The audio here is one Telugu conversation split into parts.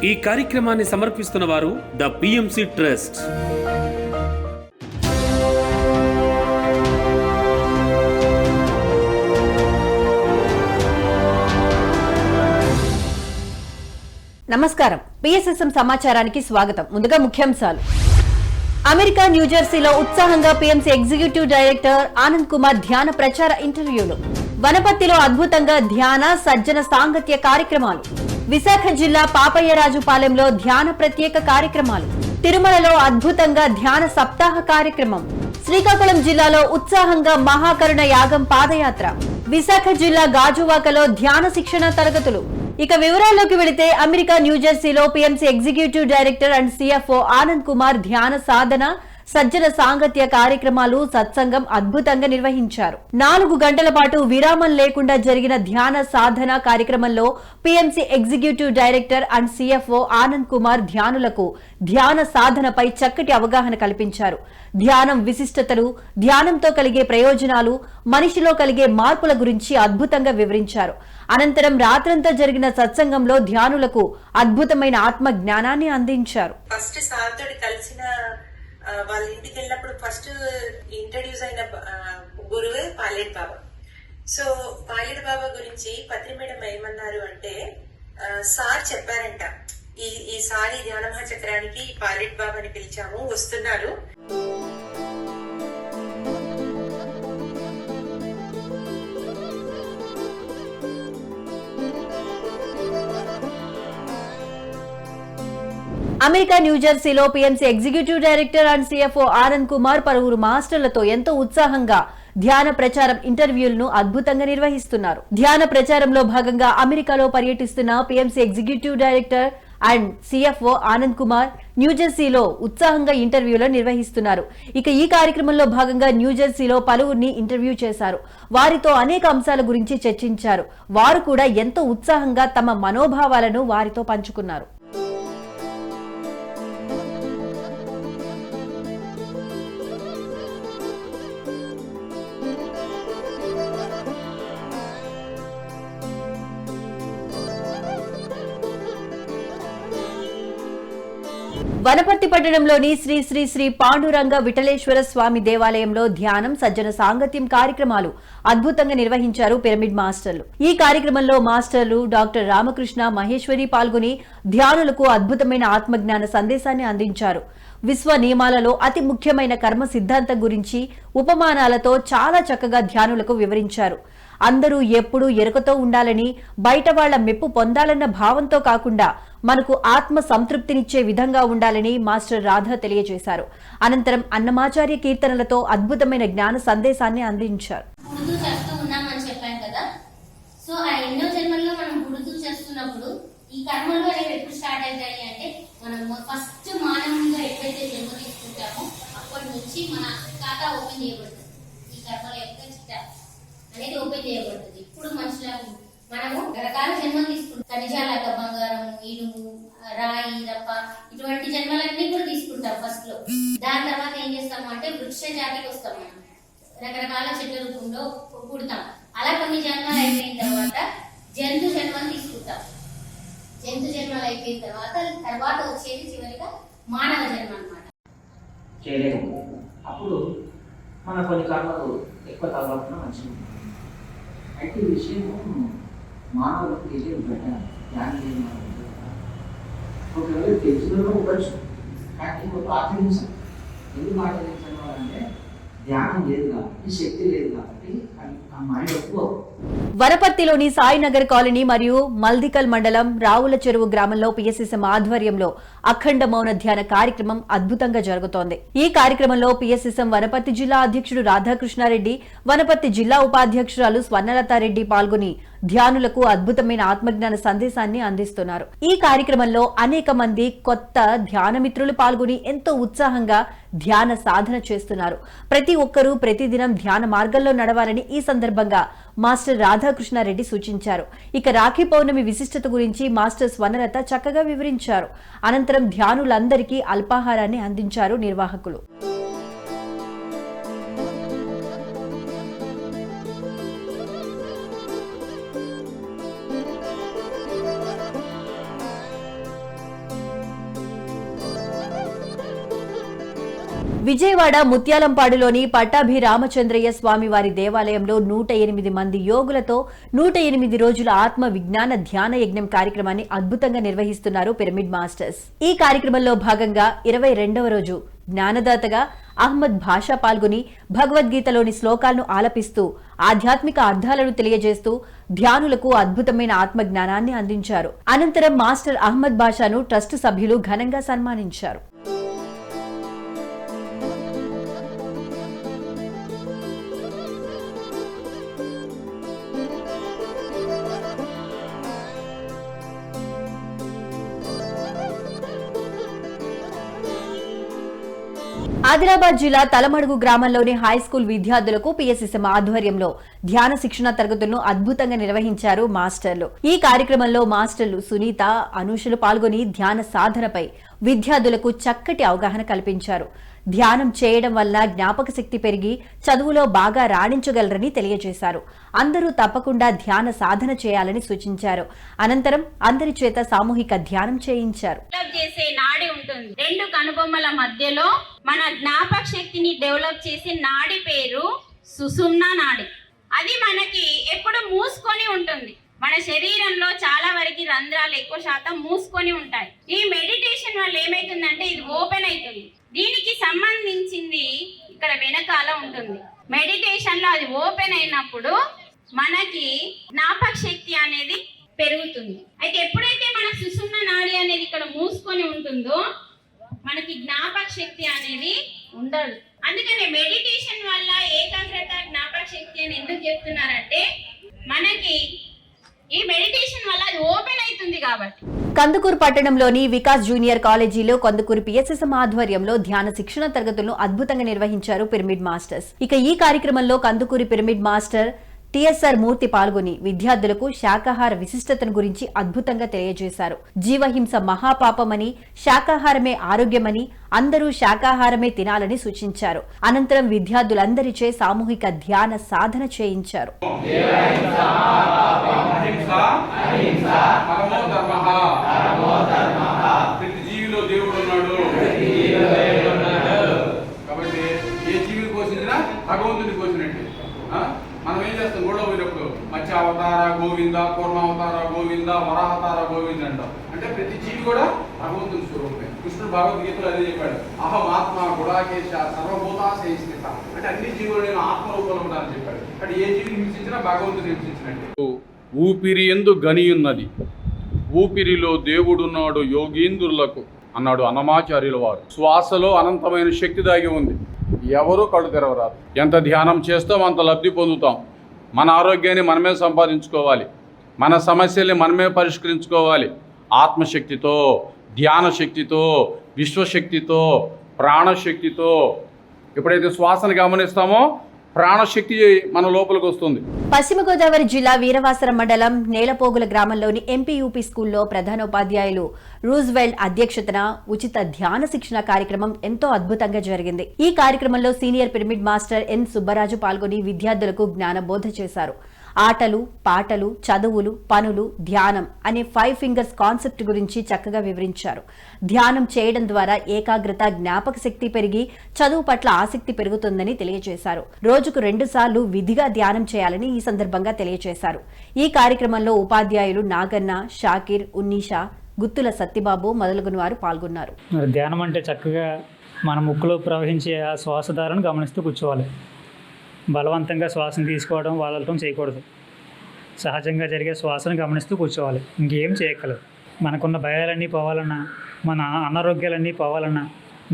ఈ కార్యక్రమాన్ని సమర్పిస్తున్న వారు ద పిఎంసి ట్రస్ట్. నమస్కారం. పిఎస్ఎస్ఎం సమాచారానికి స్వాగతం. ముందుగా ముఖ్యాంశాలు. అమెరికా న్యూజెర్సీలో ఉత్సాహంగా PMC executive director Anand Kumar ధ్యాన ప్రచార ఇంటర్వ్యూలు. వనపర్తిలో అద్భుతంగా ధ్యాన సజ్జన సాంగత్య కార్యక్రమాలు. విశాఖ జిల్లా పాపయ్యరాజుపాలెంలో ధ్యాన ప్రత్యేక కార్యక్రమాలు. తిరుమలలో అద్భుతంగా ధ్యాన సప్తాహ కార్యక్రమం. శ్రీకాకుళం జిల్లాలో ఉత్సాహంగా మహాకరుణ యాగం పాదయాత్ర. విశాఖ జిల్లా గాజువాకలో ధ్యాన శిక్షణ తరగతులు. ఇక వివరాల్లోకి వెళితే అమెరికా న్యూజెర్సీలో PMC executive director and CFO Anand Kumar ధ్యాన సాధన సజ్జన సాంగత్య కార్యక్రమాలు సత్సంగం అద్భుతంగా నిర్వహించారు. 4 గంటల పాటు విరామం లేకుండా జరిగిన ధ్యాన సాధన కార్యక్రమంలో PMC executive director and CFO Anand Kumar ధ్యానులకు ధ్యాన సాధనపై చక్కటి అవగాహన కల్పించారు. ధ్యానం విశిష్టతలు, ధ్యానంతో కలిగే ప్రయోజనాలు, మనిషిలో కలిగే మార్పుల గురించి అద్భుతంగా వివరించారు. అనంతరం రాత్రంతా జరిగిన సత్సంగంలో ధ్యానులకు అద్భుతమైన ఆత్మ జ్ఞానాన్ని అందించారు. వాళ్ళ ఇంటికి వెళ్ళినప్పుడు ఫస్ట్ ఇంట్రడ్యూస్ అయిన గురువే పాలేట్ బాబా. సో పాలేట్ బాబా గురించి పత్రి మేడం ఏమన్నారు అంటే, సార్ చెప్పారంట, ఈసారి ధ్యాన మహాచక్రానికి పాలేట్ బాబాని పిలిచాము, వస్తున్నారు. అమెరికా న్యూజెర్సీలో PMC executive director and CFO Anand Kumar పలువురు మాస్టర్లతో ఎంతో ఉత్సాహంగా ధ్యాన ప్రచారం ఇంటర్వ్యూలను అద్భుతంగా నిర్వహిస్తున్నారు. ధ్యాన ప్రచారంలో భాగంగా అమెరికాలో పర్యటిస్తున్న PMC executive director and CFO Anand Kumar న్యూజెర్సీలో ఉత్సాహంగా ఇంటర్వ్యూలను నిర్వహిస్తున్నారు. ఇక ఈ కార్యక్రమంలో భాగంగా న్యూజెర్సీలో పలువురిని ఇంటర్వ్యూ చేశారు. వారితో అనేక అంశాల గురించి చర్చించారు. వారు కూడా ఎంతో ఉత్సాహంగా తమ మనోభావాలను వారితో పంచుకున్నారు. వనపర్తి పట్టణంలోని శ్రీ శ్రీ శ్రీ పాండురంగ విఠలేశ్వర స్వామి దేవాలయంలో ధ్యానం సజ్జన సాంగత్యం కార్యక్రమాలు అద్భుతంగా నిర్వహించారు పిరమిడ్ మాస్టర్లు. ఈ కార్యక్రమంలో మాస్టర్లు డాక్టర్ రామకృష్ణ మహేశ్వరి పాల్గొని ధ్యానులకు అద్భుతమైన ఆత్మజ్ఞాన సందేశాన్ని అందించారు. విశ్వ నియమాలలో అతి ముఖ్యమైన కర్మ సిద్ధాంతం గురించి ఉపమానాలతో చాలా చక్కగా ధ్యానులకు వివరించారు. అందరూ ఎప్పుడూ ఎరుకతో ఉండాలని, బయట వాళ్ల మెప్పు పొందాలన్న భావంతో కాకుండా మనకు ఆత్మ సంతృప్తినిచ్చే విధంగా ఉండాలని మాస్టర్ రాధా తెలియజేశారు. అనంతరం అన్నమాచార్య కీర్తనలతో అద్భుతమైన జ్ఞాన సందేశాన్ని అందించారు. ఈ కర్మలు అనేవి ఎప్పుడు స్టార్ట్ అవుతాయి అంటే, మనం ఫస్ట్ మానవునిగా ఎప్పుడైతే జన్మ తీసుకుంటామో అప్పటి నుంచి మన ఖాతా ఓపెన్ చేయబడుతుంది. ఈ కర్మల యొక్క చిట్టా అనేది ఓపెన్ చేయబడుతుంది. ఇప్పుడు మనుషుల మనము రకరకాల జన్మలు తీసుకుంటాం. ఖనిజాల బంగారం, ఇనుము, రాయి, రప్ప ఇటువంటి జన్మలన్నీ కూడా తీసుకుంటాం ఫస్ట్ లో. దాని తర్వాత ఏం చేస్తాము అంటే వృక్ష జాతికి వస్తాం. మనం రకరకాల చెట్ల రూపంలో పుడతాం. అలా కొన్ని జన్మలు అయిపోయిన తర్వాత జంతు జన్మలు తీసుకుంటాం. జంతు జన్మలు అయిపోయిన తర్వాత వచ్చేది చివరిగా మానవ జన్మ అన్నమాట. చేయలేము. అప్పుడు మన కొన్ని కర్మలు ఎక్కువ తగ్గకుండా మంచిగా. అయితే ఈ విషయం మానవులకు తెలియదు పెట్టాలి, ధ్యానం చేయడం ఒకవేళ తెలుసులో ఉండొచ్చు, కానీ ఇంకొక ఆచరించాం. ఎందుకు ఆచరించడం అంటే ధ్యానం లేదు కాబట్టి, శక్తి లేదు కాబట్టి ఆ మైండ్ ఎక్కువ. వనపర్తిలోని సాయినగర్ కాలనీ మరియు మల్దికల్ మండలం రావుల చెరువు గ్రామంలో పిఎస్ఎస్ఎం ఆధ్వర్యంలో అఖండ మౌన ధ్యాన కార్యక్రమం అద్భుతంగా జరుగుతోంది. ఈ కార్యక్రమంలో పిఎస్ఎస్ఎం వనపర్తి జిల్లా అధ్యక్షుడు రాధాకృష్ణారెడ్డి, వనపర్తి జిల్లా ఉపాధ్యక్షురాలు స్వర్ణలతారెడ్డి పాల్గొని ధ్యానులకు అద్భుతమైన ఆత్మజ్ఞాన సందేశాన్ని అందిస్తున్నారు. ఈ కార్యక్రమంలో అనేక మంది కొత్త ధ్యానమిత్రులు పాల్గొని ఎంతో ఉత్సాహంగా ధ్యాన సాధన చేస్తున్నారు. ప్రతి ఒక్కరూ ప్రతిదినం ధ్యాన మార్గంలో నడవాలని ఈ సందర్భంగా మాస్టర్ రాధాకృష్ణారెడ్డి సూచించారు. ఇక రాఖీ పౌర్ణమి విశిష్టత గురించి మాస్టర్ స్వర్ణలత చక్కగా వివరించారు. అనంతరం ధ్యానులందరికీ అల్పాహారాన్ని అందించారు నిర్వాహకులు. విజయవాడ ముత్యాలంపాడులోని పట్టాభి రామచంద్రయ్య స్వామి వారి దేవాలయంలో 108 మంది యోగులతో 108 రోజుల ఆత్మ విజ్ఞాన ధ్యాన యజ్ఞం కార్యక్రమాన్ని అద్భుతంగా నిర్వహిస్తున్నారు పిరమిడ్ మాస్టర్స్. ఈ కార్యక్రమంలో భాగంగా 22వ రోజు జ్ఞానదాతగా అహ్మద్ భాషా పాల్గొని భగవద్గీతలోని శ్లోకాలను ఆలపిస్తూ ఆధ్యాత్మిక అర్థాలను తెలియజేస్తూ ధ్యానులకు అద్భుతమైన ఆత్మ జ్ఞానాన్ని అందించారు. అనంతరం మాస్టర్ అహ్మద్ భాషాను ట్రస్ట్ సభ్యులు ఘనంగా సన్మానించారు. ఆదిలాబాద్ జిల్లా తలమడుగు గ్రామంలోని హైస్కూల్ విద్యార్థులకు పిఎస్ఎస్ఎం ఆధ్వర్యంలో ధ్యాన శిక్షణ తరగతులను అద్భుతంగా నిర్వహించారు మాస్టర్లు. ఈ కార్యక్రమంలో మాస్టర్లు సునీత, అనూషలు పాల్గొని ధ్యాన సాధనపై విద్యార్థులకు చక్కటి అవగాహన కల్పించారు. ధ్యానం చేయడం వల్ల జ్ఞాపక శక్తి పెరిగి చదువులో బాగా రాణించగలరని తెలియజేశారు. అందరూ తప్పకుండా ధ్యాన సాధన చేయాలని సూచించారు. అనంతరం అందరి చేత సామూహిక ధ్యానం చేయించారు. చేసే నాడి ఉంటుంది. రెండు కనుబొమ్మల మధ్యలో మన జ్ఞాపక శక్తిని డెవలప్ చేసే నాడి పేరు సుషుమ్నా నాడి. అది మనకి ఎప్పుడు మూసుకొని ఉంటుంది. మన శరీరంలో చాలా వరకు రంధ్రాలు ఎక్కువ శాతం మూసుకొని ఉంటాయి. ఈ మెడిటేషన్ వల్ల ఏమైతుందంటే ఇది ఓపెన్ అవుతుంది. దీనికి సంబంధించింది ఇక్కడ వెనకాల ఉంటుంది. మెడిటేషన్ లో అది ఓపెన్ అయినప్పుడు మనకి జ్ఞాపక శక్తి అనేది పెరుగుతుంది. అయితే ఎప్పుడైతే మన సుషుమ్నా నాడి అనేది ఇక్కడ మూసుకొని ఉంటుందో మనకి జ్ఞాపక శక్తి అనేది ఉండదు. అందుకనే మెడిటేషన్ వల్ల ఏకాగ్రత, జ్ఞాపక శక్తి అని ఎందుకు చెప్తున్నారంటే మనకి ఈ మెడిటేషన్ వల్ల అది ఓపెన్ అవుతుంది కాబట్టి. కందుకూరు పట్టణంలోని వికాస్ జూనియర్ కాలేజీలో కందుకూరు పిఎస్ఎస్ఎం ఆధ్వర్యంలో ధ్యాన శిక్షణ తరగతులను అద్భుతంగా నిర్వహించారు పిరమిడ్ మాస్టర్స్. ఇక ఈ కార్యక్రమంలో కందుకూరి పిరమిడ్ మాస్టర్ టిఎస్ఆర్ మూర్తి పాల్గొని విద్యార్థులకు శాకాహార విశిష్టతను గురించి అద్భుతంగా తెలియజేశారు. జీవహింస మహాపాపమని, శాకాహారమే ఆరోగ్యమని, అందరూ శాకాహారమే తినాలని సూచించారు. అనంతరం విద్యార్థులందరిచే సామూహిక ధ్యాన సాధన చేయించారు. మనం ఏం చేస్తాం? గొడవ పోయినప్పుడు మత్స్య అవతార గోవింద, కూర్మావతార గోవింద, వరాహతార గోవింద అంటాం. అంటే ప్రతి జీవి కూడా భగవంతుని స్వరూపమే. కృష్ణుడు భగవద్గీతలో అదే చెప్పాడు, అహం ఆత్మ గుడాకేశ సర్వభూతాశయ స్థిత. అంటే అన్ని జీవులు నేను ఆత్మరూపంలో ఉంటానని చెప్పాడు. అంటే ఏ జీవిని హింసించినా భగవంతుని హింసించినట్టు. ఊపిరి ఎందు గనియున్నది, ఊపిరిలో దేవుడున్నాడు యోగీంద్రులకు అన్నాడు అన్నమాచార్యుల వారు. శ్వాసలో అనంతమైన శక్తి దాగి ఉంది. ఎవరూ కళ్ళు తెరవరాదు. ఎంత ధ్యానం చేస్తాం అంత లబ్ధి పొందుతాం. మన ఆరోగ్యాన్ని మనమే సంపాదించుకోవాలి. మన సమస్యల్ని మనమే పరిష్కరించుకోవాలి. ఆత్మశక్తితో, ధ్యాన శక్తితో, విశ్వశక్తితో, ప్రాణశక్తితో. ఎప్పుడైతే శ్వాసను గమనిస్తామో ప్రాణశక్తి మన లోపలికి వస్తుంది. పశ్చిమ గోదావరి జిల్లా వీరవాసరం మండలం నేలపోగుల గ్రామంలోని ఎంపీయూపీ స్కూల్లో ప్రధానోపాధ్యాయులు రూజ్వెల్ట్ అధ్యక్షతన ఉచిత ధ్యాన శిక్షణ కార్యక్రమం ఎంతో అద్భుతంగా జరిగింది. ఈ కార్యక్రమంలో సీనియర్ పిరమిడ్ మాస్టర్ ఎన్ సుబ్బరాజు పాల్గొని విద్యార్థులకు జ్ఞానబోధ చేశారు. ఆటలు, పాటలు, చదువులు, పనులు, ధ్యానం అనే 5 ఫింగర్స్ కాన్సెప్ట్ గురించి చక్కగా వివరించారు. ధ్యానం చేయడం ద్వారా ఏకాగ్రత, జ్ఞాపక శక్తి పెరిగి చదువు పట్ల ఆసక్తి పెరుగుతుందని తెలియజేశారు. రోజుకు 2 సార్లు విధిగా ధ్యానం చేయాలని ఈ సందర్భంగా తెలియజేశారు. ఈ కార్యక్రమంలో ఉపాధ్యాయులు నాగన్న, షాకిర్, ఉన్నీషా, గుత్తుల సత్యబాబు మొదలగున వారు పాల్గొన్నారు. ధ్యానం అంటే చక్కగా మన ముక్కులో ప్రవహించే ఆ శ్వాసధారను గమనిస్తూ కూర్చోవాలి. బలవంతంగా శ్వాసను తీసుకోవడం, వదలటం చేయకూడదు. సహజంగా జరిగే శ్వాసను గమనిస్తూ కూర్చోవాలి. ఇంకేం చేయగలదు. మనకున్న భయాలన్నీ పోవాలన్నా, మన అనారోగ్యాలన్నీ పోవాలన్నా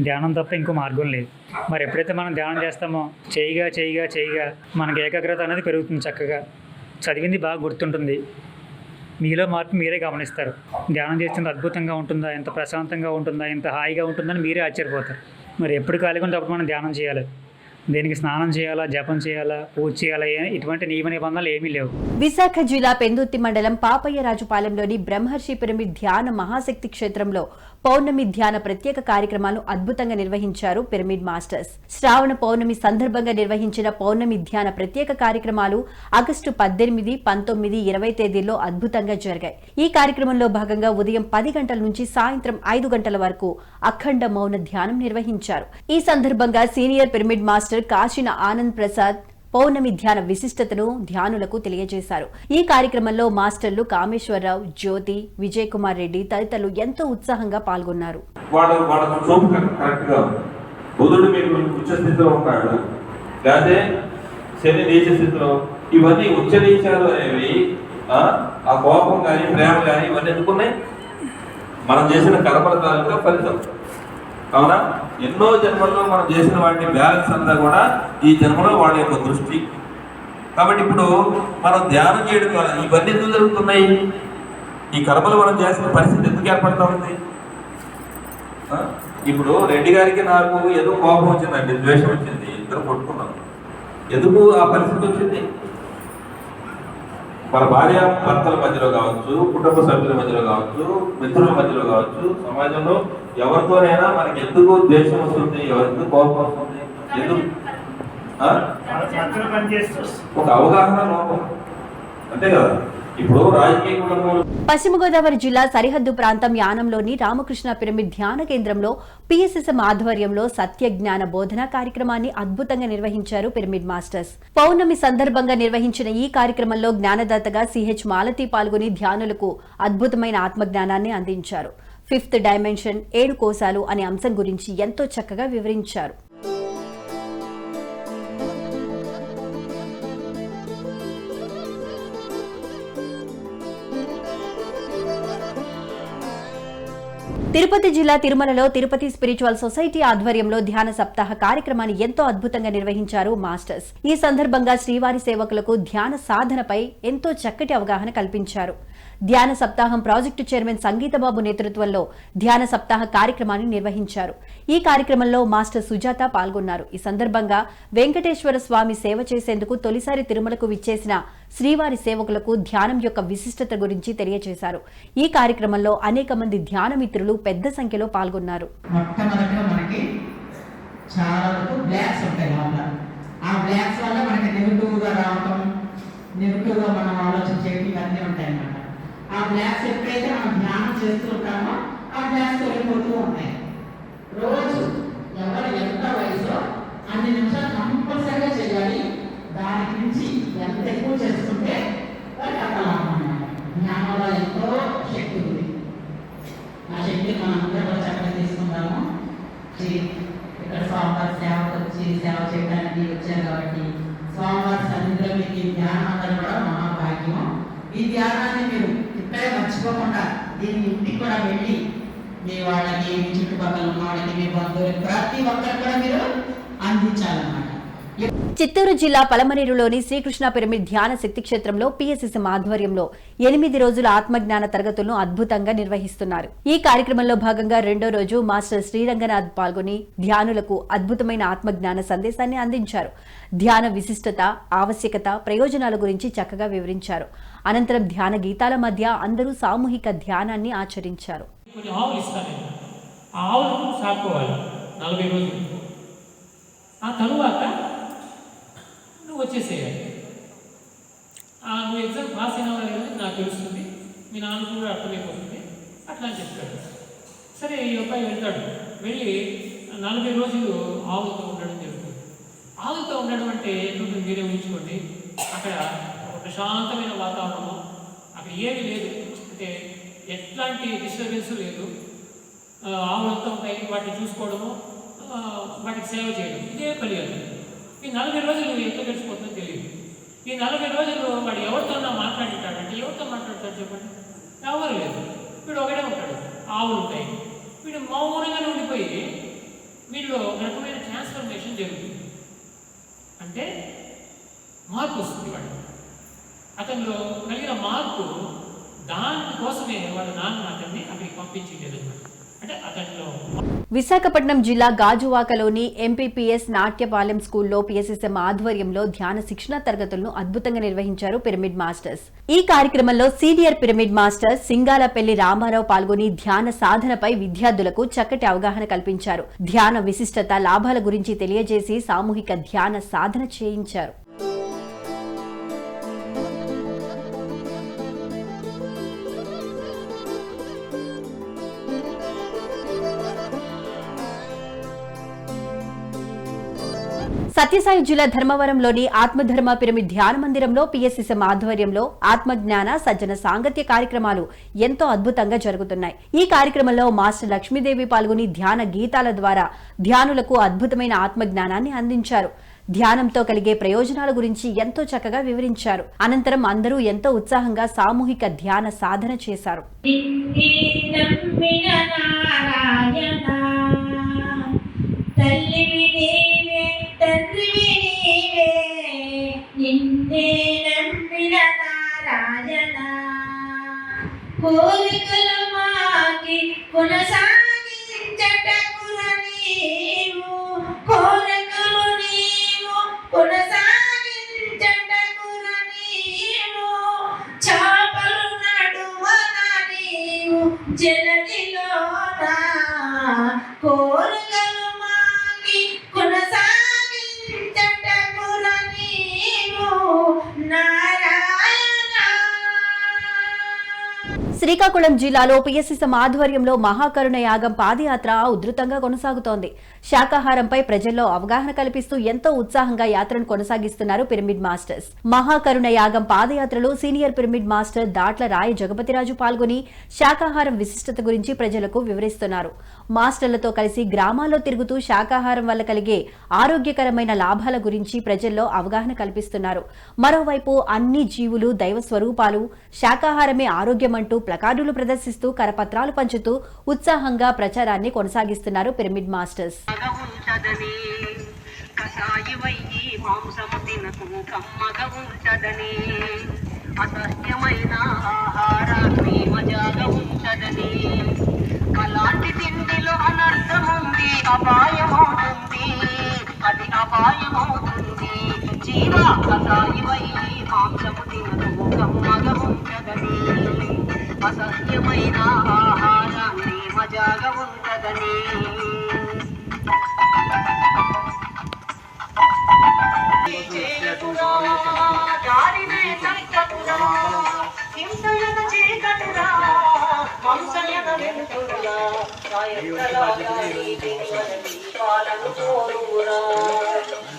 ధ్యానం తప్ప ఇంకో మార్గం లేదు. మరి ఎప్పుడైతే మనం ధ్యానం చేస్తామో చేయగా మనకి ఏకాగ్రత అనేది పెరుగుతుంది. చక్కగా చదివింది బాగా గుర్తుంటుంది. మీలో మార్పు మీరే గమనిస్తారు. ధ్యానం చేస్తుంది అద్భుతంగా ఉంటుందా, ఎంత ప్రశాంతంగా ఉంటుందా, ఎంత హాయిగా ఉంటుందని మీరే ఆశ్చర్యపోతారు. మరి ఎప్పుడు ఖాళీగా ఉంటే అప్పుడు మనం ధ్యానం చేయాలి. దేనికి స్నానం చేయాలా, జపం చేయాలా, పూజ చేయాలా, ఇటువంటి నియమ నిబంధనలు ఏమీ లేవు. విశాఖ జిల్లా పెందుర్తి మండలం పాపయ్యరాజుపాలెంలోని బ్రహ్మర్షి పిరమిడ్ ధ్యాన మహాశక్తి క్షేత్రంలో పౌర్ణమి ధ్యాన ప్రత్యేక కార్యక్రమాలు అద్భుతంగా నిర్వహించారు పిరమిడ్ మాస్టర్స్. శ్రావణ పౌర్ణమి సందర్భంగా నిర్వహించిన పౌర్ణమి ధ్యాన ప్రత్యేక కార్యక్రమాలు ఆగస్టు 18, 19, 20 తేదీల్లో అద్భుతంగా జరిగాయి. ఈ కార్యక్రమంలో భాగంగా ఉదయం 10 గంటల నుంచి సాయంత్రం 5 గంటల వరకు అఖండ మౌన ధ్యానం నిర్వహించారు. ఈ సందర్భంగా senior pyramid master Kasina Anand Prasad పౌర్ణమి ధ్యాన విశిష్టతను ధ్యానులకు తెలియజేశారు. ఈ కార్యక్రమంలో మాస్టర్లు కామేశ్వరరావు, జ్యోతి, విజయ్ కుమార్ రెడ్డి తదితరులు ఎంతో ఉత్సాహంగా పాల్గొన్నారు. బుధుడు మీకు ఉచ్చ స్థితిలో ఉంటాడు, లేకపోతే శని నీచ స్థితిలో. ఇవన్నీ ఉచ్చ నీచాలు అనేవి ఆ కోపం కానీ ప్రేమ కానీ ఇవన్నీ ఎందుకున్నాయి? మనం చేసిన కర్మల తాలూకా ఫలితం. అవునా? ఎన్నో జన్మల్లో మనం చేసిన వాటిని బ్యాలెన్స్ అంతా కూడా ఈ జన్మలో వాళ్ళ యొక్క దృష్టి. కాబట్టి ఇప్పుడు మనం ధ్యానం చేయడం ద్వారా ఇవన్నీ ఎందుకు జరుగుతున్నాయి? ఈ కర్మలు మనం చేసిన పరిస్థితి ఎందుకు ఏర్పడతా ఉంది? ఇప్పుడు రెడ్డి గారికి నాకు ఏదో కోపం వచ్చిందండి, ద్వేషం వచ్చింది, ఇద్దరు కొట్టుకున్నాం. ఎందుకు ఆ పరిస్థితి వచ్చింది? మన భార్య భర్తల మధ్యలో కావచ్చు, కుటుంబ సభ్యుల మధ్యలో కావచ్చు, మిత్రుల మధ్యలో కావచ్చు, సమాజంలో ఎవరితోనైనా మనకి ఎందుకు ద్వేషం వస్తుంది, ఎందుకు కోపం వస్తుంది? ఎందుకు? ఒక అవగాహన లోపం, అంతే కదా. ఇప్పుడు రాజకీయ కుటుంబంలో పశ్చిమ గోదావరి జిల్లా సరిహద్దు ప్రాంతం యానంలోని రామకృష్ణ పిరమిడ్ ధ్యాన కేంద్రంలో పిఎస్ఎస్ఎం ఆధ్వర్యంలో సత్య జ్ఞాన బోధన కార్యక్రమాన్ని అద్భుతంగా నిర్వహించారు పిరమిడ్ మాస్టర్స్. పౌర్ణమి సందర్భంగా నిర్వహించిన ఈ కార్యక్రమంలో జ్ఞానదాతగా సిహెచ్ మాలతి పాల్గొని ధ్యానులకు అద్భుతమైన ఆత్మజ్ఞానాన్ని అందించారు. 5th డైమెన్షన్ 7 కోశాలు అనే అంశం గురించి ఎంతో చక్కగా వివరించారు. తిరుపతి జిల్లా తిరుమలలో తిరుపతి స్పిరిచువల్ సొసైటీ ఆధ్వర్యంలో ధ్యాన సప్తాహ కార్యక్రమాన్ని ఎంతో అద్భుతంగా నిర్వహించారు మాస్టర్స్. ఈ సందర్భంగా శ్రీవారి సేవకులకు ధ్యాన సాధనపై ఎంతో చక్కటి అవగాహన కల్పించారు. ధ్యాన సప్తాహం ప్రాజెక్టు చైర్మన్ సంగీతబాబు నేతృత్వంలో ధ్యాన సప్తాహ కార్యక్రమాన్ని నిర్వహించారు. ఈ కార్యక్రమంలో మాస్టర్ సుజాత పాల్గొన్నారు. ఈ సందర్భంగా వెంకటేశ్వర స్వామి సేవ చేసేందుకు తొలిసారి తిరుమలకు విచ్చేసిన శ్రీవారి సేవకులకు ధ్యానం యొక్క విశిష్టత గురించి తెలియజేశారు. ఈ కార్యక్రమంలో అనేక మంది ధ్యాన మిత్రులు పెద్ద సంఖ్యలో పాల్గొన్నారు. మొట్టమొదటిగా మనకి చాలా వరకు బ్లాక్స్ ఉంటాయి లోపల. ఆ బ్లాక్స్ వల్ల మనకి నెగిటివ్గా రావటం, నెగిటివ్గా మనం ఆలోచన చేయడం ఇవన్నీ ఉంటాయి అన్నమాట. ఆ బ్లాక్స్ ఎప్పుడైతే మనం ధ్యానం చేస్తూ ఉంటామో ఆ బ్లాక్స్ వెళ్ళిపోతూ ఉంటాయి. రోజు ఎవరు ఎంత వయసో అన్ని నిమిషాలు కంపల్సరిగా చేయాలి. దానికి నుంచి ఎంత ఎక్కువ చేసుకుంటే వారికి అంత లాభం అన్నమాట. జ్ఞానంలో ఎంతో శక్తి ఉంది. ఆ శక్తి మనం అందరూ చక్కగా తీసుకుందాము. ఇక్కడ స్వామివారి సేవకు వచ్చి సేవ చేయడానికి వచ్చారు కాబట్టి స్వామివారి సన్నిధిలో మీకు ఈ ధ్యానం అందరూ కూడా మహాభాగ్యం. ఈ ధ్యానాన్ని మీరు ఇక్కడే మర్చిపోకుండా దీన్ని ఇంటికి కూడా వెళ్ళి మీ వాళ్ళకి, మీ చుట్టుపక్కల ఉన్న వాళ్ళకి, మీ బంధువులకి ప్రతి ఒక్కరికి కూడా మీరు అందించాలన్నమాట. చిత్తూరు జిల్లా పలమనేరులోని శ్రీకృష్ణ పిరమిడ్ ధ్యాన శక్తి క్షేత్రంలో పిఎస్ఎస్ఎం ఆధ్వర్యంలో 8 రోజుల ఆత్మజ్ఞాన తరగతులను అద్భుతంగా నిర్వహిస్తున్నారు. ఈ కార్యక్రమంలో భాగంగా 2వ రోజు మాస్టర్ శ్రీరంగనాథ్ పాల్గొని ధ్యానులకు అద్భుతమైన ఆత్మజ్ఞాన సందేశాన్ని అందించారు. ధ్యాన విశిష్టత, ఆవశ్యకత, ప్రయోజనాల గురించి చక్కగా వివరించారు. అనంతరం ధ్యాన గీతాల మధ్య అందరూ సామూహిక ధ్యానాన్ని ఆచరించారు. ఆ తరువాత నువ్వు వచ్చేసేయాలి. నువ్వు ఎగ్జామ్ పాస్ అయిన వాళ్ళు నాకు తెలుస్తుంది, మీ నాన్న కూడా అర్థమైపోతుంది అట్లా అని చెప్పాడు. సరే ఈ అబ్బాయి వెళ్తాడు. వెళ్ళి 40 రోజులు ఆవులతో ఉండడం జరుగుతుంది. ఆవులతో ఉండడం అంటే ఎటువంటి మీరే ఊహించుకోండి. అక్కడ ఒక ప్రశాంతమైన వాతావరణం, అక్కడ ఏమీ లేదు, అంటే ఎట్లాంటి డిస్టర్బెన్స్ లేదు. ఆవులంతా ఉంటాయి, వాటిని చూసుకోవడము, వాటికి సేవ చేయడం, ఇదే పని అది. ఈ 40 రోజులు ఎంత గడిచిపోతుందో తెలియదు. ఈ 40 రోజులు వాడు ఎవరితోన్నా మాట్లాడుతాడంటే ఎవరితో మాట్లాడతాడు చెప్పండి? ఎవరు లేదు. వీడు ఒకడే ఉంటాడు, ఆవులు ఉంటాయి. వీడు మౌనంగానే ఉండిపోయి వీళ్ళు రకమైన ట్రాన్స్ఫర్మేషన్ జరుగుతుంది. అంటే మార్పు వస్తుంది. వాడు అతనిలో కలిగిన మార్పు, దానికోసమే వాళ్ళ నాన్న అతన్ని అక్కడికి పంపించేది అనమాట. విశాఖపట్నం జిల్లా గాజువాకలోని ఎంపీపీఎస్ నాట్యపాలెం స్కూల్లో పిఎస్ఎస్ఎం ఆధ్వర్యంలో ధ్యాన శిక్షణ తరగతులను అద్భుతంగా నిర్వహించారు పిరమిడ్ మాస్టర్స్. ఈ కార్యక్రమంలో సీనియర్ పిరమిడ్ మాస్టర్ సింగాలపల్లి రామారావు పాల్గొని ధ్యాన సాధనపై విద్యార్థులకు చక్కటి అవగాహన కల్పించారు. ధ్యాన విశిష్టత, లాభాల గురించి తెలియజేసి సామూహిక ధ్యాన సాధన చేయించారు. సత్యసాయి జిల్లా ధర్మవరంలోని ఆత్మధర్మ పిరమిడ్ ధ్యాన మందిరంలో పిఎస్ఎస్ఎం ఆధ్వర్యంలో ఆత్మజ్ఞాన సజ్జన సాంగత్య కార్యక్రమాలు ఎంతో అద్భుతంగా జరుగుతున్నాయి. ఈ కార్యక్రమంలో మాస్టర్ లక్ష్మీదేవి పాల్గొని ధ్యాన గీతాల ద్వారా ధ్యానులకు అద్భుతమైన ఆత్మజ్ఞానాన్ని అందించారు. ధ్యానంతో కలిగే ప్రయోజనాల గురించి ఎంతో చక్కగా వివరించారు. అనంతరం అందరూ ఎంతో ఉత్సాహంగా సామూహిక ధ్యాన సాధన చేశారు. కోరికలు మాకి కొనసాగించటకుర నీవు, కోరికలు నీవు కొనసాగించటకుర నీవు, చాపలు నడువన నీవు జలనిలోన, కోరికలు మాకి కొనసాగించటకుర నీవు నారాయణ. శ్రీకాకుళం జిల్లాలో పిఎస్ఎస్ఎం ఆధ్వర్యంలో మహాకరుణ యాగం పాదయాత్ర ఉధృతంగా కొనసాగుతోంది. శాకాహారంపై ప్రజల్లో అవగాహన కల్పిస్తూ ఎంతో ఉత్సాహంగా యాత్రను కొనసాగిస్తున్నారు పిరమిడ్ మాస్టర్స్. మహాకరుణ యాగం పాదయాత్రలో సీనియర్ పిరమిడ్ మాస్టర్ దాట్ల రాయ జగపతిరాజు పాల్గొని శాకాహారం విశిష్టత గురించి ప్రజలకు వివరిస్తున్నారు. మాస్టర్లతో కలిసి గ్రామాల్లో తిరుగుతూ శాకాహారం వల్ల కలిగే ఆరోగ్యకరమైన లాభాల గురించి ప్రజల్లో అవగాహన కల్పిస్తున్నారు. మరోవైపు అన్ని జీవులు దైవ స్వరూపాలు, శాకాహారమే ఆరోగ్యమంటూ ప్లకార్డులు ప్రదర్శిస్తూ కరపత్రాలు పంచుతూ ఉత్సాహంగా ప్రచారాన్ని కొనసాగిస్తున్నారు పిరమిడ్ మాస్టర్స్. అలాంటి తిండిలో అనర్థముంది, అపాయమవుతుంది, అది అపాయమవుతుంది. జీవ కసాయివై మాంసము తినకు కమ్మగా ఉంటదని, అసహ్యమైన ఆహారాన్ని మజాగా ఉంటదని. దారినే చక్కకురా, హింసయన చీకటురా, వంశయన వెలుతురురా, సాయంత్రలాగా నీ దేవుని పాలను కోరురా,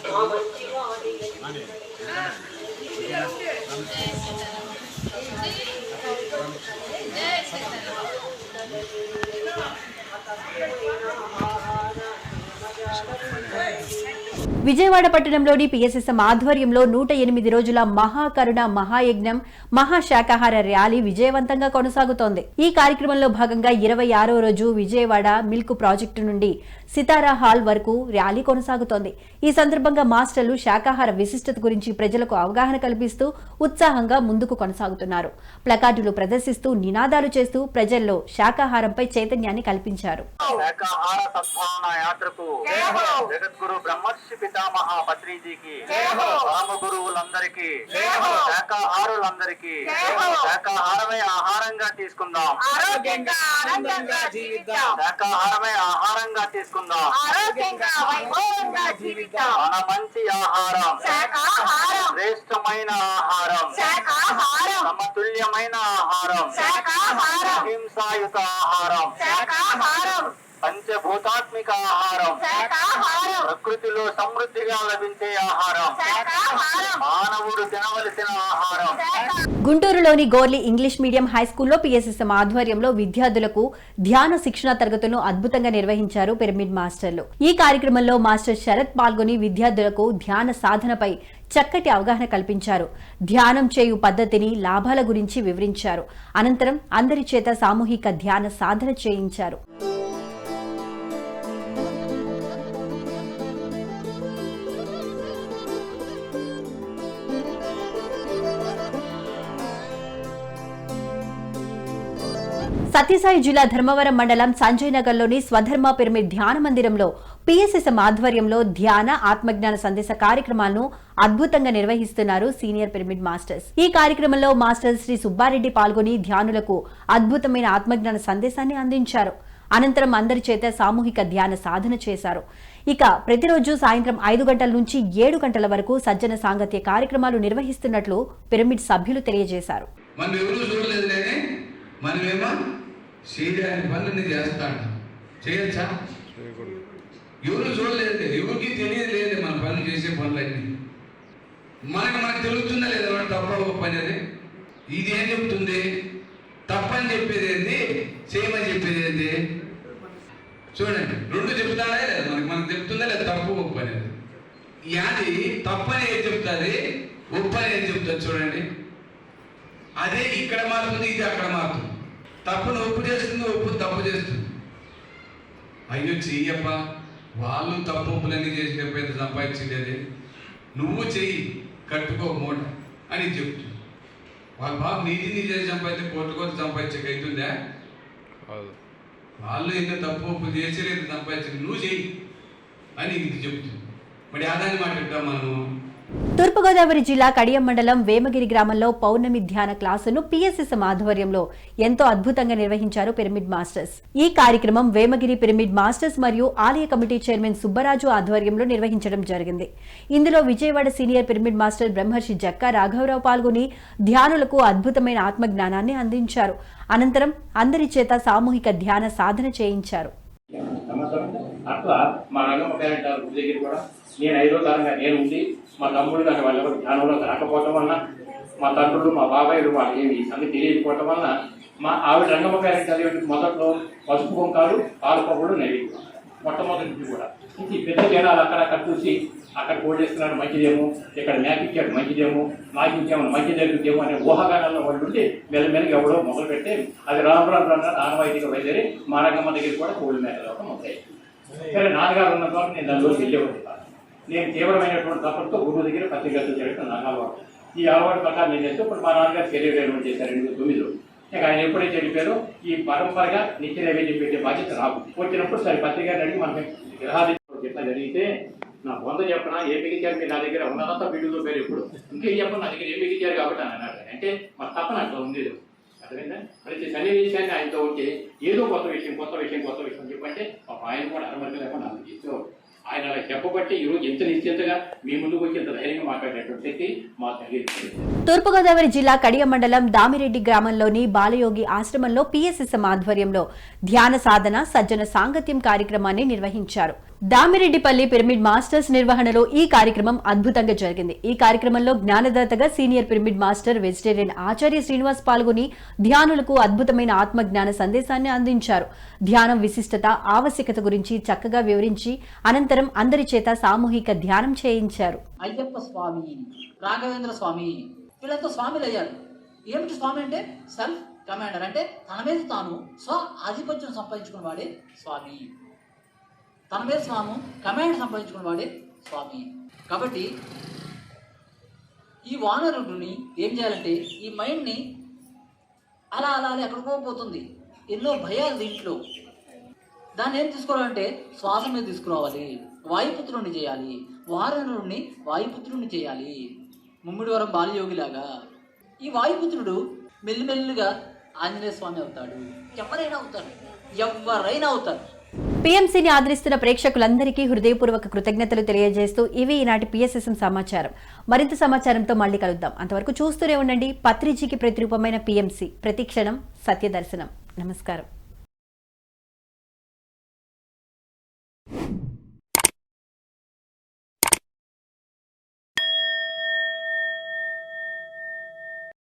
నా మంచివాడి విజయవాడ పట్టణంలోని పిఎస్ఎస్ఎం ఆధ్వర్యంలో 108 రోజుల మహాకరుణ మహాయజ్ఞం మహాశాకాహార ర్యాలీ విజయవంతంగా కొనసాగుతోంది. ఈ కార్యక్రమంలో భాగంగా 26వ రోజు విజయవాడ మిల్క్ ప్రాజెక్టు నుండి సితారా హాల్ వరకు ర్యాలీ కొనసాగుతోంది. ఈ సందర్భంగా మాస్టర్లు శాకాహార విశిష్టత గురించి ప్రజలకు అవగాహన కల్పిస్తూ ఉత్సాహంగా ముందుకు కొనసాగుతున్నారు. ప్లకార్డులు ప్రదర్శిస్తూ నినాదాలు చేస్తూ ప్రజల్లో శాకాహారంపై చైతన్యాన్ని కల్పించారు. పితామహ పత్రిజీకి, రామ గురువులందరికీ, శాకాహారులందరికీ, శాకాహారమే ఆహారంగా తీసుకుందాం, శాకాహారమే ఆహారంగా తీసుకుందాం. మన మంచి ఆహారం, శ్రేష్టమైన ఆహారం, సమతుల్యమైన ఆహారం, హింసాయుత ఆహారం, పంచభూతాత్మిక ఆహారం, ప్రకృతిలో సమృద్ధిగా లభించే ఆహారం, మానవుడు తినవలసిన ఆహారం. గుంటూరులోని గోర్లీ ఇంగ్లీష్ మీడియం హైస్కూల్లో పిఎస్ఎస్ఎం ఆధ్వర్యంలో విద్యార్థులకు ధ్యాన శిక్షణ తరగతులను అద్భుతంగా నిర్వహించారు పిరమిడ్ మాస్టర్లు. ఈ కార్యక్రమంలో మాస్టర్ శరత్ పాల్గొని విద్యార్థులకు ధ్యాన సాధనపై చక్కటి అవగాహన కల్పించారు. ధ్యానం చేయు పద్ధతిని, లాభాల గురించి వివరించారు. అనంతరం అందరి చేత సామూహిక ధ్యాన సాధన చేయించారు. సత్యసాయి జిల్లా ధర్మవరం మండలం సంజయ్ నగర్లోని స్వధర్మ పిరమిడ్ ధ్యాన మందిరంలో పిఎస్ఎస్ఎం ఆధ్వర్యంలో ధ్యాన ఆత్మజ్ఞాన సందేశ కార్యక్రమాలను అద్భుతంగా నిర్వహిస్తున్నారు సీనియర్ పిరమిడ్ మాస్టర్స్. ఈ కార్యక్రమంలో మాస్టర్ శ్రీ సుబ్బారెడ్డి పాల్గొని ధ్యానులకు అద్భుతమైన ఆత్మజ్ఞాన సందేశాన్ని అందించారు. అనంతరం అందరి చేత సామూహిక ధ్యాన సాధన చేశారు. ఇక ప్రతిరోజు సాయంత్రం 5 గంటల నుంచి 7 గంటల వరకు సజ్జన సాంగత్య కార్యక్రమాలు నిర్వహిస్తున్నట్లు పిరమిడ్ సభ్యులు తెలియజేశారు. మనమేమో చేయడానికి పనులన్నీ చేస్తాడు, చేయొచ్చా? ఎవరు చూడలేదు, ఎవరికి తెలియదు లేదు మన పనులు చేసే పనులన్నీ. మనకు తెలుస్తుందా లేదా మన తప్ప ఒప్ప అనేది? ఇది ఏం చెప్తుంది? తప్పని చెప్పేది ఏంది, చేయమని చెప్పేది ఏంది? చూడండి, రెండు చెప్తాడా లేదా మనకు చెప్తుందా లేదా తప్పు ఒప్పు అనేది? అది తప్పని ఏం చెప్తుంది, ఒప్పు అని ఏం చెప్తుంది? చూడండి, అదే ఇక్కడ మారుతుంది, ఇది అక్కడ మారుతుంది. తప్పును ఒప్పు చేస్తుంది, ఒప్పు తప్పు చేస్తుంది. అయ్యో చెయ్యప్ప, వాళ్ళు తప్పు ఒప్పులన్నీ చేసినప్పుడు ఎంత సంపాదించలేదు, నువ్వు చెయ్యి కట్టుకో మూట అని చెప్తుంది. వాళ్ళు బాబు నీది చేసి సంపాదించి కోట్లు సంపాదించక అవుతుందా? వాళ్ళు ఎన్నో తప్పు ఒప్పు చేసేది సంపాదించక నువ్వు చెయ్యి అని ఇది చెప్తుంది. మరి ఆదాన్ని మాట్లాడతాం మనము. తూర్పుగోదావరి జిల్లా కడియం మండలం వేమగిరి గ్రామంలో పౌర్ణమి ధ్యాన క్లాసును పిఎస్ఎస్ఎం ఆధ్వర్యంలో ఎంతో అద్భుతంగా నిర్వహించారు పిరమిడ్ మాస్టర్స్. ఈ కార్యక్రమం వేమగిరి పిరమిడ్ మాస్టర్స్ మరియు ఆలయ కమిటీ చైర్మన్ సుబ్బరాజు ఆధ్వర్యంలో నిర్వహించడం జరిగింది. ఇందులో విజయవాడ సీనియర్ పిరమిడ్ మాస్టర్ బ్రహ్మర్షి జక్కా రాఘవరావు పాల్గొని ధ్యానులకు అద్భుతమైన ఆత్మజ్ఞానాన్ని అందించారు. అనంతరం అందరి చేత సామూహిక ధ్యాన సాధన చేయించారు. అట్లా మా రంగమ్మ పేరెంట్ దగ్గర కూడా నేను 5వ తరంగా నేను ఉండి మా తమ్ముడు కానీ వాళ్ళెవరు ధ్యానంలో రాకపోవటం వలన, మా తండ్రులు మా బాబాయిలు వాళ్ళు ఏమి ఈ సంగతి తెలియకపోవటం వలన మా ఆవిడ రంగమ్మ పేరెంట్ చదివే మొదట్లో పసుపు కుంకాలు పాలు పొగలు నైవేద్యం మొట్టమొదటి నుంచి కూడా ఇంక పెద్ద జనాలు అక్కడక్కడ చూసి అక్కడ కోడేస్తున్నాడు మంచిదేమో, ఇక్కడ మేకిచ్చాడు మంచిదేమో, నాకు ఇంకేమో మంచి జరుగుతేమో అనే ఊహాగానాల్లో వాళ్ళు ఉండి మెల్లమెల్లగా ఎవడో మొదలు పెట్టి అది రాను ఆనవాయితీగా బయలుదేరి మా రంగమ్మ దగ్గర కూడా కోళ్ళు మేకలు అవడం అవుతాయి. సరే నాన్నగారు ఉన్న తర్వాత నేను దానిలోకి వెళ్ళేవాడు కాదు. నేను తీవ్రమైనటువంటి తప్పటితో గురువు దగ్గర పత్రికలు చేయడం నాకు అలవాటు. ఈ అలవాటు ప్రకారం నేను చేస్తే ఇప్పుడు మా నాన్నగారు కెరీర్ రిటైర్మెంట్ చేశారు 2009లో. ఇక ఆయన ఎప్పుడైతే చెప్పారో ఈ పరంపరగా నిత్య నైవేద్యం పెట్టే బాధ్యత నాకు వచ్చినప్పుడు సరే పత్రికని అడిగి మనకి గ్రహాది చెప్పిన జరిగితే నా బొంద చెప్పనా ఏం మిగిలిచారు మీరు నా దగ్గర ఉన్నదంతా బిడ్డతో పేరు ఎప్పుడు ఇంకేం చెప్పను నా దగ్గర ఏం మిగిలిచారు కాబట్టి అని అన్నాడు. అంటే మన తప్పన అట్లా ఉండేది అర్థమైందా? ప్రతి సన్నివేశాన్ని ఆయనతో ఉంటే ఏదో కొత్త విషయం చెప్పంటే ఆయన కూడా అరమరిక లేకుండా నాకు చేసేవాడు. ఆయన అలా చెప్పబట్టి ఈరోజు ఎంత నిశ్చింతగా మీ ముందుకు వచ్చి ఎంత ధైర్యంగా మాట్లాడేటువంటి శక్తి మా తల్లి. తూర్పుగోదావరి జిల్లా కడియం మండలం దామిరెడ్డి గ్రామంలోని బాలయోగి ఆశ్రమంలో పిఎస్ఎస్ఎం ఆధ్వర్యంలో ధ్యాన సాధన సజ్జన సాంగత్యం కార్యక్రమాన్ని నిర్వహించారు. దామిరెడ్డిపల్లి పిరమిడ్ మాస్టర్స్ నిర్వహణలో ఈ కార్యక్రమం అద్భుతంగా జరిగింది. ఈ కార్యక్రమంలో జ్ఞానదాతగా సీనియర్ పిరమిడ్ మాస్టర్ వెజిటేరియన్ ఆచార్య శ్రీనివాస్ పాల్గొని ధ్యానులకు అద్భుతమైన ఆత్మజ్ఞాన సందేశాన్ని అందించారు. ధ్యానం విశిష్టత, ఆవశ్యకత గురించి చక్కగా వివరించి అనంతరం అందరి చేత సామూహిక ధ్యానం చేయించారు. అయ్యప్ప స్వామి, రాఘవేంద్ర స్వామి, వీళ్ళంతా స్వామిలు అయ్యారు. ఏమిటి స్వామి అంటే సెల్ఫ్ కమాండర్, అంటే తన మీద తాను స్వ ఆధిపత్యం సంపాదించుకున్న వాడే స్వామి. తన మీద స్వాము కమాండ్ సంపాదించుకున్న వాడే స్వామి. కాబట్టి ఈ వానరుడిని ఏం చేయాలంటే ఈ మైండ్ని అలా ఎక్కడికో పోతుంది, ఎన్నో భయాలు దీంట్లో. దాన్ని ఏం తీసుకోవాలంటే శ్వాస మీద తీసుకురావాలి, వాయుపుత్రుడిని చేయాలి, వానరుడిని వాయుపుత్రుడిని చేయాలి, ముమ్మిడివరం బాలయోగిలాగా. ఈ వాయుపుత్రుడు మెల్లిమెల్లిగా ఆంజనేయ స్వామి అవుతాడు. ఎవరైనా అవుతారు. పీఎంసీని ఆదరిస్తున్న ప్రేక్షకులందరికీ హృదయపూర్వక కృతజ్ఞతలు తెలియజేస్తూ ఇవి ఈనాటి పిఎస్ఎస్ఎం సమాచారం. మరింత సమాచారంతో మళ్ళీ కలుద్దాం. అంతవరకు చూస్తూనే ఉండండి పత్రిజీకి ప్రతిరూపమైన పీఎంసీ, ప్రతి క్షణం సత్యదర్శనం. నమస్కారం.